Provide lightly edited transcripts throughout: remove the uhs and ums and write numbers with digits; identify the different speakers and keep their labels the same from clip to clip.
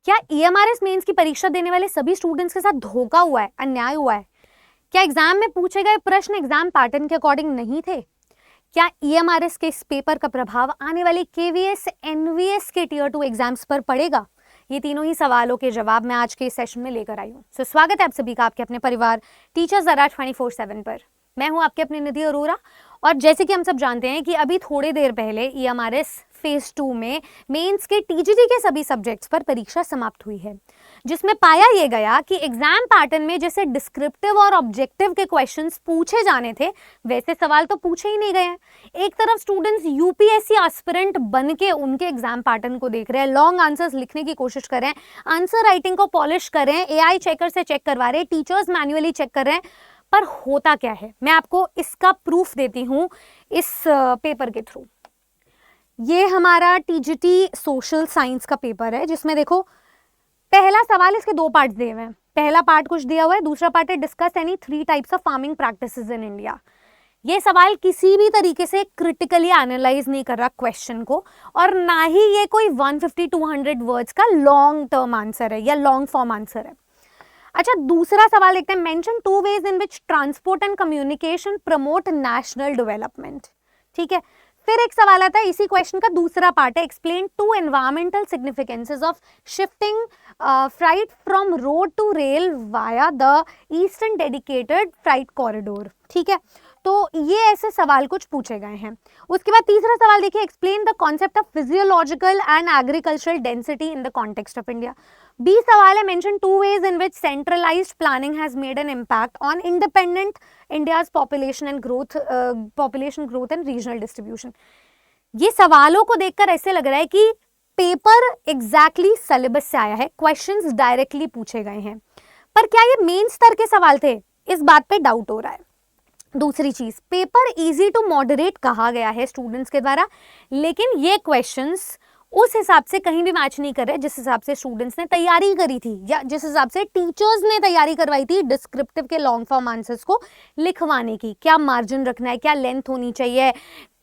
Speaker 1: क्या EMRS mains की परीक्षा देने वाले सभी स्टूडेंट्स के साथ धोखा हुआ है, अन्याय हुआ है? क्या एग्जाम में पूछे गए प्रश्न एग्जाम पैटर्न के अकॉर्डिंग नहीं थे? क्या ईएमआरएस के इस पेपर का प्रभाव आने वाले केवीएस एनवीएस के टियर 2 एग्जाम्स पर पड़ेगा? ये तीनों ही सवालों के जवाब मैं आज के इस सेशन में लेकर आई हूँ। सो स्वागत है आप सभी का आपके अपने परिवार टीचर्स ज़रा 24/7 पर। मैं हूँ आपके अपनी निधि अरोरा और जैसे कि हम सब जानते हैं कि अभी थोड़ी देर पहले ईएमआरएस फेज 2 में मेंस के टीजीटी के सभी सब्जेक्ट्स पर परीक्षा समाप्त हुई है, जिसमें पाया यह गया कि एग्जाम पैटर्न में जैसे डिस्क्रिप्टिव और ऑब्जेक्टिव के क्वेश्चंस पूछे जाने थे वैसे सवाल तो पूछे ही नहीं गए हैं। एक तरफ स्टूडेंट्स यूपीएससी एस्पिरेंट बन के उनके एग्जाम पैटर्न को देख रहे हैं, लॉन्ग आंसर्स लिखने की कोशिश कर रहे हैं, आंसर राइटिंग को पॉलिश कर रहे हैं, एआई चेकर से चेक करवा रहे हैं, टीचर्स मैन्युअली चेक कर रहे हैं, पर होता क्या है मैं आपको इसका प्रूफ देती हूँ इस पेपर के थ्रू। ये हमारा टीजीटी सोशल साइंस का पेपर है, जिसमें देखो पहला सवाल, इसके दो पार्ट्स दिए हुए हैं। पहला पार्ट कुछ दिया हुआ है, दूसरा पार्ट है discuss any 3 types of farming practices in India. ये सवाल किसी भी तरीके से क्रिटिकली एनालाइज नहीं कर रहा क्वेश्चन को, और ना ही ये कोई 150-200 वर्ड्स का लॉन्ग टर्म आंसर है या लॉन्ग फॉर्म आंसर है। अच्छा, दूसरा सवाल देखते हैं। Mention 2 ways in which transport and communication promote national development. ठीक है, फिर एक सवाल आता है इसी क्वेश्चन का दूसरा पार्ट है, explain 2 environmental significances of shifting freight from road to rail via the eastern dedicated freight corridor. ठीक है, तो ये ऐसे सवाल कुछ पूछे गए हैं। उसके बाद तीसरा सवाल देखिए, explain the concept of physiological and agricultural density in the context of India. 20 सवाल है, mention 2 ways in which centralised planning has made an impact on independent India's population growth and regional distribution. ये सवालों को देखकर ऐसे लग रहा है कि पेपर एग्जैक्टली सिलेबस से आया है, क्वेश्चंस डायरेक्टली पूछे गए हैं, पर क्या ये मेन स्तर के सवाल थे, इस बात पे डाउट हो रहा है। दूसरी चीज, पेपर इजी टू मॉडरेट कहा गया है स्टूडेंट्स के द्वारा, लेकिन ये क्वेश्चंस उस हिसाब से कहीं भी मैच नहीं कर रहे जिस हिसाब से स्टूडेंट्स ने तैयारी करी थी या जिस हिसाब से टीचर्स ने तैयारी करवाई थी डिस्क्रिप्टिव के लॉन्ग फॉर्म आंसर्स को लिखवाने की। क्या मार्जिन रखना है, क्या लेंथ होनी चाहिए,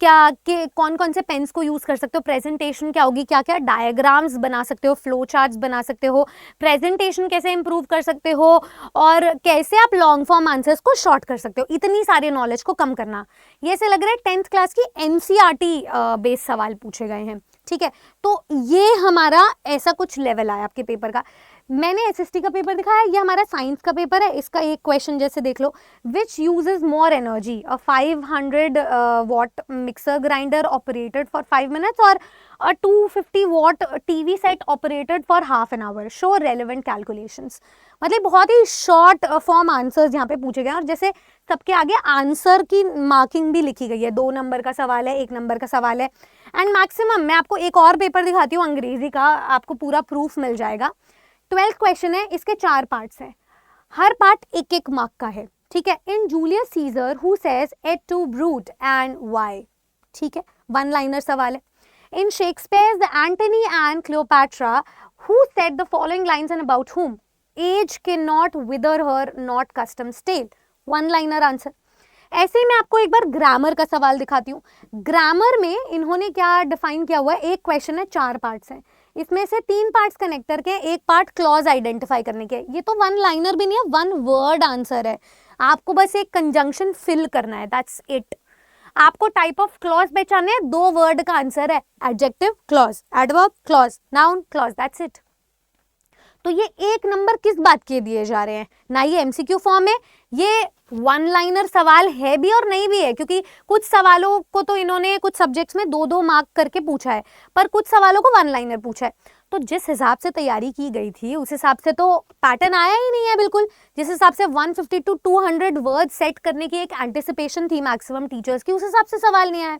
Speaker 1: क्या के कौन कौन से पेन्स को यूज कर सकते हो, प्रेजेंटेशन क्या होगी, क्या क्या डायग्राम्स बना सकते हो, फ्लो चार्ट्स बना सकते हो, प्रेजेंटेशन कैसे इंप्रूव कर सकते हो, और कैसे आप लॉन्ग फॉर्म आंसर्स को शॉर्ट कर सकते हो, इतनी सारी नॉलेज को कम करना। ये ऐसे लग रहा है 10th क्लास की एनसीईआरटी बेस्ड सवाल पूछे गए हैं। ठीक है, तो ये हमारा ऐसा कुछ लेवल आया आपके पेपर का। मैंने एसएसटी का पेपर दिखाया, ये हमारा साइंस का पेपर है। इसका एक क्वेश्चन जैसे देख लो, which uses more energy, a 500 watt mixer grinder operated for 5 minutes और a 250 watt TV set operated for half an hour, show relevant calculations. मतलब बहुत ही शॉर्ट फॉर्म आंसर्स यहाँ पे पूछे गए हैं, और जैसे सबके आगे आंसर की मार्किंग भी लिखी गई है। 2 नंबर का सवाल है, 1 नंबर का सवाल है, एंड मैक्सिमम मैं आपको एक और पेपर दिखाती हूँ अंग्रेजी का, आपको पूरा प्रूफ मिल जाएगा। 12th क्वेश्चन है, इसके 4 पार्ट्स हैं, हर पार्ट 1-1 मार्क का है। ठीक है, in Julius Caesar who says et tu Brute and why. ठीक है, 1 लाइनर सवाल है। In Shakespeare's the Antony and Cleopatra who said the following lines and about whom, age can not wither her not custom stale. 1 liner answer. ऐसे ही मैं आपको एक बार grammar का सवाल दिखाती हूँ। ग्रामर में इन्होंने क्या डिफाइन किया हुआ है, एक क्वेश्चन है, 4 पार्ट्स हैं, इसमें से 3 पार्ट्स कनेक्टर के, एक पार्ट क्लॉज आइडेंटिफाई करने के। ये तो 1 लाइनर भी नहीं है, 1 वर्ड आंसर है, आपको बस एक कंजंक्शन फिल करना है, दैट्स इट। आपको टाइप ऑफ क्लॉज पहचानना है, 2 वर्ड का आंसर है, adjective clause, adverb clause, noun clause, that's it. तो ये 1 नंबर किस बात के दिए जा रहे हैं, ना ये एमसीक्यू फॉर्म है, ये 1 लाइनर सवाल है भी और नहीं भी है, क्योंकि कुछ सवालों को तो इन्होंने कुछ सब्जेक्ट्स में 2-2 मार्क करके पूछा है, पर कुछ सवालों को 1 लाइनर पूछा है। तो जिस हिसाब से तैयारी की गई थी उस हिसाब से तो पैटर्न आया ही नहीं है बिल्कुल। जिस हिसाब से 150-200 वर्ड सेट करने की एक एंटिसिपेशन थी मैक्सिमम टीचर्स की, उस हिसाब से सवाल नहीं आया।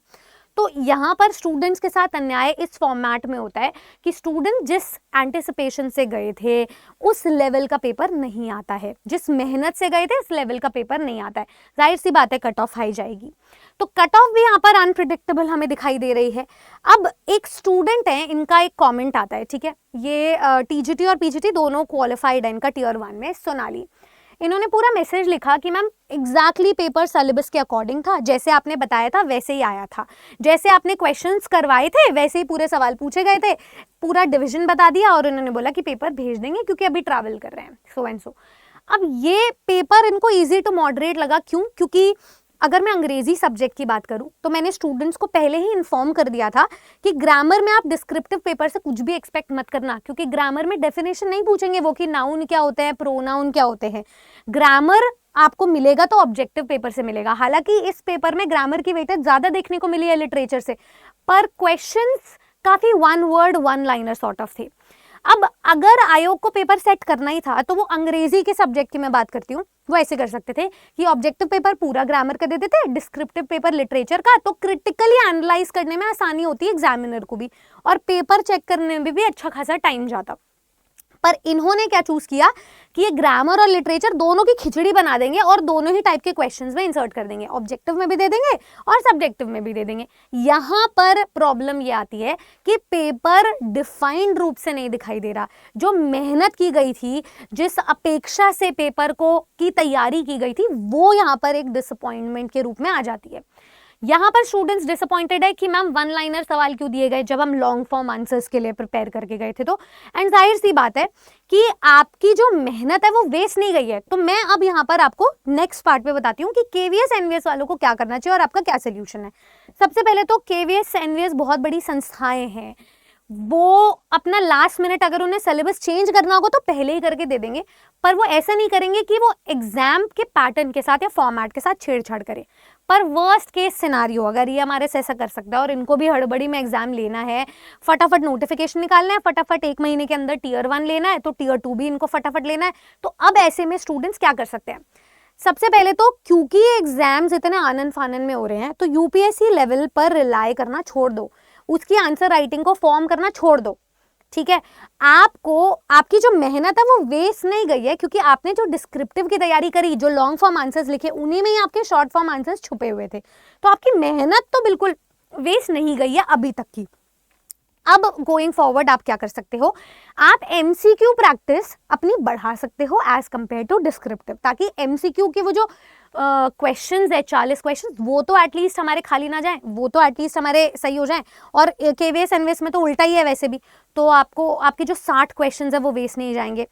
Speaker 1: तो यहाँ पर स्टूडेंट्स के साथ अन्याय इस फॉर्मेट में होता है कि स्टूडेंट जिस एंटिसिपेशन से गए थे उस लेवल का पेपर नहीं आता है, जिस मेहनत से गए थे इस लेवल का पेपर नहीं आता है, जाहिर सी बात है कट ऑफ हाई जाएगी। तो कट ऑफ भी यहाँ पर अनप्रिडिक्टेबल हमें दिखाई दे रही है। अब एक स्टूडेंट है, इनका एक कॉमेंट आता है, ठीक है, ये टीजीटी और पीजीटी दोनों क्वालिफाइड है, इनका टियर 1 में, सोनाली। इन्होंने पूरा मैसेज लिखा कि मैम एग्जैक्टली पेपर सिलेबस के अकॉर्डिंग था, जैसे आपने बताया था वैसे ही आया था, जैसे आपने क्वेश्चंस करवाए थे वैसे ही पूरे सवाल पूछे गए थे, पूरा डिवीजन बता दिया और उन्होंने बोला कि पेपर भेज देंगे क्योंकि अभी ट्रैवल कर रहे हैं सो एंड सो। अब ये पेपर इनको ईजी टू मॉडरेट लगा, क्यों? क्योंकि अगर मैं अंग्रेजी सब्जेक्ट की बात करूं तो मैंने स्टूडेंट्स को पहले ही इन्फॉर्म कर दिया था कि ग्रामर में आप डिस्क्रिप्टिव पेपर से कुछ भी एक्सपेक्ट मत करना, क्योंकि ग्रामर में डेफिनेशन नहीं पूछेंगे वो कि नाउन क्या होते हैं, प्रोनाउन क्या होते हैं। ग्रामर आपको मिलेगा तो ऑब्जेक्टिव पेपर से मिलेगा। हालांकि इस पेपर में ग्रामर की वेटेज ज्यादा देखने को मिली है लिटरेचर से, पर क्वेश्चंस काफी one word one liner sort of थे। अब अगर आयोग को पेपर सेट करना ही था तो वो अंग्रेजी के सब्जेक्ट की मैं बात करती हूँ, वो ऐसे कर सकते थे कि ऑब्जेक्टिव पेपर पूरा ग्रामर का दे देते, डिस्क्रिप्टिव पेपर लिटरेचर का, तो क्रिटिकली एनालाइज करने में आसानी होती है एग्जामिनर को भी और पेपर चेक करने में भी अच्छा खासा टाइम जाता। पर इन्होंने क्या चूज किया कि ये ग्रामर और लिटरेचर दोनों की खिचड़ी बना देंगे और दोनों ही टाइप के क्वेश्चंस में इंसर्ट कर देंगे, ऑब्जेक्टिव में भी दे देंगे और सब्जेक्टिव में भी दे देंगे। यहाँ पर प्रॉब्लम ये आती है कि पेपर डिफाइंड रूप से नहीं दिखाई दे रहा। जो मेहनत की गई थी, जिस अपेक्षा से पेपर को की तैयारी की गई थी, वो यहाँ पर एक डिसअपॉइंटमेंट के रूप में आ जाती है। यहाँ पर स्टूडेंट्स डिसअपॉइंटेड है कि मैम वन लाइनर सवाल क्यों दिए गए जब हम लॉन्ग फॉर्म आंसर्स के लिए प्रिपेयर करके गए थे। तो एंड जाहिर सी बात है कि आपकी जो मेहनत है वो वेस्ट नहीं गई है। तो मैं अब यहाँ पर आपको नेक्स्ट पार्ट पे बताती हूँ कि केवीएस एनवीएस वालों को क्या करना चाहिए और आपका क्या सोल्यूशन है। सबसे पहले तो केवीएस एनवीएस बहुत बड़ी संस्थाएं हैं, वो अपना लास्ट मिनट अगर उन्हें सिलेबस चेंज करना होगा तो पहले ही करके दे देंगे, पर वो ऐसा नहीं करेंगे कि वो एग्जाम के पैटर्न के साथ या फॉर्मेट के साथ छेड़छाड़ करे। पर वर्स्ट केस सिनारियो अगर ये हमारे से ऐसा कर सकता है और इनको भी हड़बड़ी में एग्जाम लेना है, फटाफट नोटिफिकेशन निकालना है, फटाफट 1 महीने के अंदर टियर 1 लेना है, तो टियर 2 भी इनको फटाफट लेना है। तो अब ऐसे में स्टूडेंट्स क्या कर सकते हैं? सबसे पहले तो क्योंकि एग्जाम्स इतने आनन फानन में हो रहे हैं तो यूपीएससी लेवल पर रिलाई करना छोड़ दो, उसकी आंसर राइटिंग को फॉर्म करना छोड़ दो। ठीक है, आपको आपकी जो मेहनत है वो वेस्ट नहीं गई है, क्योंकि आपने जो डिस्क्रिप्टिव की तैयारी करी, जो लॉन्ग फॉर्म आंसर्स लिखे, उन्हीं में ही आपके शॉर्ट फॉर्म आंसर्स छुपे हुए थे। तो आपकी मेहनत तो बिल्कुल वेस्ट नहीं गई है अभी तक की। अब गोइंग फॉरवर्ड आप क्या कर सकते हो? आप एमसीक्यू प्रैक्टिस अपनी बढ़ा सकते हो एज कंपेयर टू डिस्क्रिप्टिव, ताकि एमसीक्यू के वो जो क्वेश्चंस है 40 क्वेश्चंस, वो तो एटलीस्ट हमारे खाली ना जाएं, वो तो एटलीस्ट हमारे सही हो जाएं। और केवीएस एनवीएस में तो उल्टा ही है वैसे भी, तो आपको आपके जो 60 क्वेश्चंस है वो वेस्ट नहीं जाएंगे।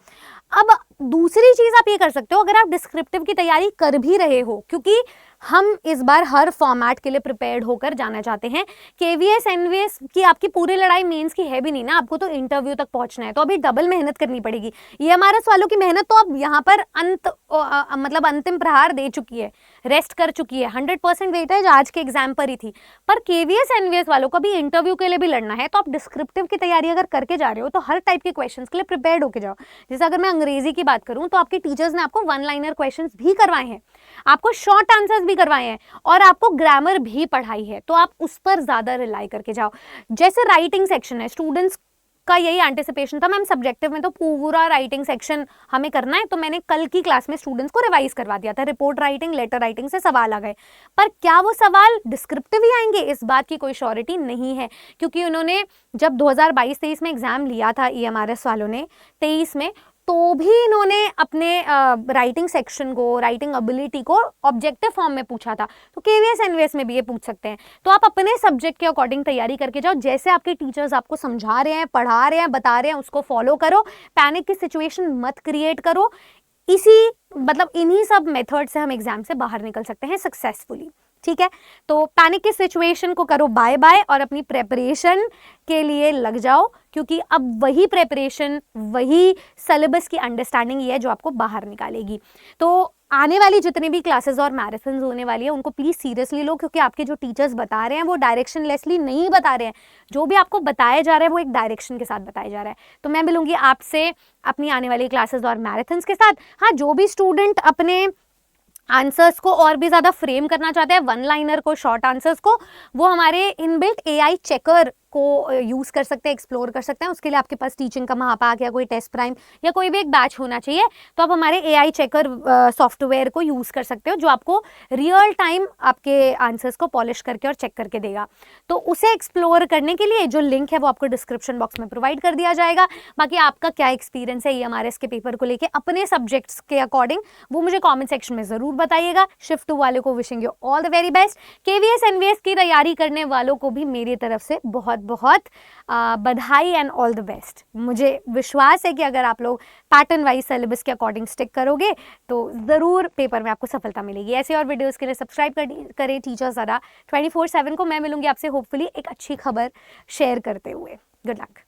Speaker 1: अब दूसरी चीज आप ये कर सकते हो, अगर आप डिस्क्रिप्टिव की तैयारी कर भी रहे हो, क्योंकि हम इस बार हर फॉर्मेट के लिए प्रिपेयर्ड होकर जाना चाहते हैं। केवीएस एनवीएस की आपकी पूरी लड़ाई मेंस की है भी नहीं ना, आपको तो इंटरव्यू तक पहुंचना है, तो अभी डबल मेहनत करनी पड़ेगी। ईएमआरएस वालों की मेहनत तो अब यहाँ पर मतलब अंतिम प्रहार दे चुकी है, रेस्ट कर चुकी है। 100% वेटेज आज के एग्जाम पर ही थी। पर केवीएस एनवीएस वालों को भी इंटरव्यू के लिए भी लड़ना है, तो आप डिस्क्रिप्टिव की तैयारी अगर करके जा रहे हो तो हर टाइप के क्वेश्चंस के लिए प्रिपेयर्ड होके जाओ। जैसे अगर मैं अंग्रेजी की बात करूं तो आपके टीचर्स ने आपको वन लाइनर क्वेश्चंस भी करवाए हैं, आपको शॉर्ट आंसर्स भी करवाए हैं और आपको ग्रामर भी पढ़ाई है, तो आप उस पर ज्यादा रिलाई करके जाओ। जैसे राइटिंग सेक्शन है, स्टूडेंट्स का यही एंटिसिपेशन था मैम सब्जेक्टिव में तो पूरा राइटिंग सेक्शन हमें करना है, तो मैंने कल की क्लास में स्टूडेंट्स को रिवाइज करवा दिया था। रिपोर्ट राइटिंग, लेटर राइटिंग से सवाल आ गए, पर क्या वो सवाल डिस्क्रिप्टिव ही आएंगे, इस बात की कोई श्योरिटी नहीं है, क्योंकि उन्होंने जब 2022-23 में एग्जाम लिया था ईएमआरएस वालों ने 23 में, तो भी इन्होंने अपने राइटिंग सेक्शन को, राइटिंग एबिलिटी को ऑब्जेक्टिव फॉर्म में पूछा था। तो केवीएस एनवीएस में भी ये पूछ सकते हैं। तो आप अपने सब्जेक्ट के अकॉर्डिंग तैयारी करके जाओ, जैसे आपके टीचर्स आपको समझा रहे हैं, पढ़ा रहे हैं, बता रहे हैं, उसको फॉलो करो। पैनिक की सिचुएशन मत क्रिएट करो। इसी मतलब इन्हीं सब मेथड से हम एग्जाम से बाहर निकल सकते हैं सक्सेसफुली। ठीक है, तो पैनिक की सिचुएशन को करो बाय बाय और अपनी प्रेपरेशन के लिए लग जाओ, क्योंकि अब वही प्रेपरेशन, वही सिलेबस की अंडरस्टैंडिंग ही है जो आपको बाहर निकालेगी। तो आने वाली जितनी भी क्लासेस और मैराथन्स होने वाली है उनको प्लीज सीरियसली लो, क्योंकि आपके जो टीचर्स बता रहे हैं वो डायरेक्शनलेसली नहीं बता रहे हैं। जो भी आपको बताया जा रहा है वो एक डायरेक्शन के साथ बताया जा रहा है। तो मैं मिलूंगी आपसे अपनी आने वाली क्लासेस और मैराथन्स के साथ। हाँ, जो भी स्टूडेंट अपने आंसर्स को और भी ज़्यादा फ्रेम करना चाहते हैं, वन लाइनर को, शॉर्ट आंसर्स को, वो हमारे इनबिल्ट एआई चेकर को यूज़ कर सकते हैं, एक्सप्लोर कर सकते हैं। उसके लिए आपके पास टीचिंग का महापाक या कोई टेस्ट प्राइम या कोई भी एक बैच होना चाहिए। तो आप हमारे AI चेकर सॉफ्टवेयर को यूज़ कर सकते हो, जो आपको रियल टाइम आपके आंसर्स को पॉलिश करके और चेक करके देगा। तो उसे एक्सप्लोर करने के लिए जो लिंक है वो आपको डिस्क्रिप्शन बॉक्स में प्रोवाइड कर दिया जाएगा। बाकी आपका क्या एक्सपीरियंस है EMRS के पेपर को लेके अपने सब्जेक्ट्स के अकॉर्डिंग, वो मुझे कॉमेंट सेक्शन में ज़रूर बताइएगा। शिफ्ट 2 वाले को wishing you all the very best. KVS NVS की तैयारी करने वालों को भी मेरी तरफ से बहुत बहुत बधाई एंड ऑल द बेस्ट। मुझे विश्वास है कि अगर आप लोग पैटर्न वाइज सिलेबस के अकॉर्डिंग स्टिक करोगे तो ज़रूर पेपर में आपको सफलता मिलेगी। ऐसे और वीडियोस के लिए सब्सक्राइब करें टीचर्स ज़रा 24/7 को। मैं मिलूंगी आपसे होपफुली एक अच्छी खबर शेयर करते हुए। Good luck.